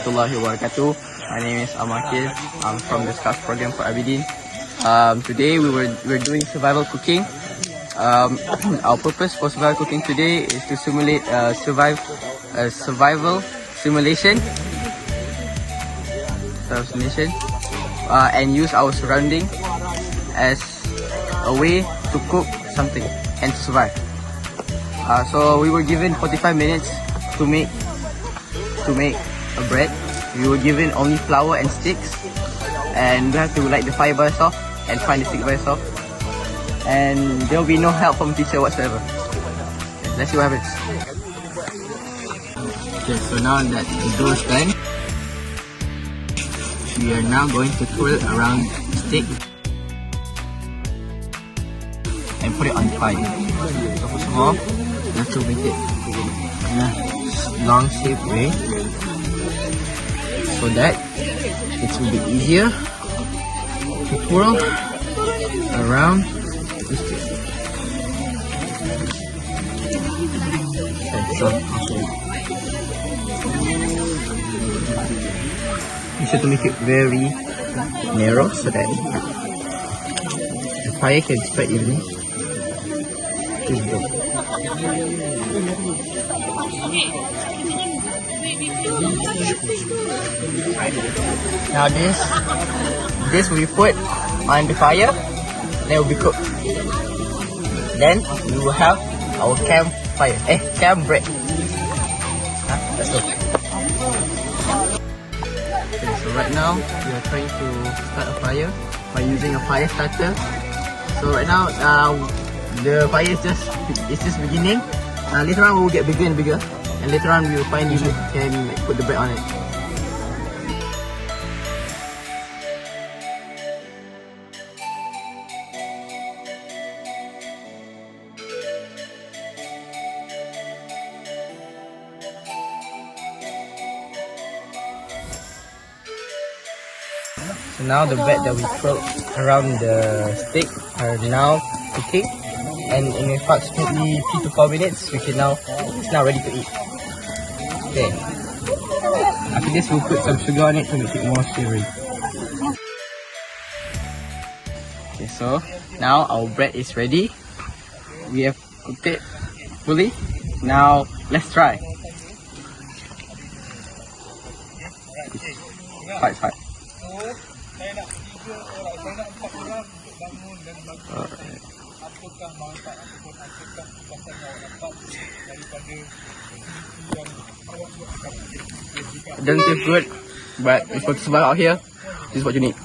warahmatullahi wabarakatuh. My name is Ammar. I'm from the Scouts program for Abedeen. Today we're doing survival cooking. Our purpose for survival cooking today is to simulate survival simulation and use our surrounding as a way to cook something and to survive. So we were given 45 minutes to make a bread. We were given only flour and sticks, and we have to light the fire by ourselves and find the stick by ourselves. And there will be no help from teacher whatsoever. Let's see what happens. Okay, so now that the dough is done, we are now going to twirl around the stick and put it on fire. So first of all, we have to make it in a long shape way so that it will be easier to twirl around the stick. Okay, so I'll show you. You should make it very narrow so that the fire can spread evenly. Now this will be put on the fire, then it will be cooked. Then we will have our camp bread. Let's go. Okay, so right now we are trying to start a fire by using a fire starter. So right now the fire is just beginning. Later on we will get bigger and bigger, and later on we will find you can put the bread on it. So now the bread that we cooked around the stick are now cooking, and in approximately 3 to 4 minutes it's now ready to eat. Okay. After this we'll put some sugar on it to make it more savory. Okay, so now our bread is ready. We have cooked it fully. Now let's try. It's hot. It doesn't taste good, but if you survive out here, this is what you need.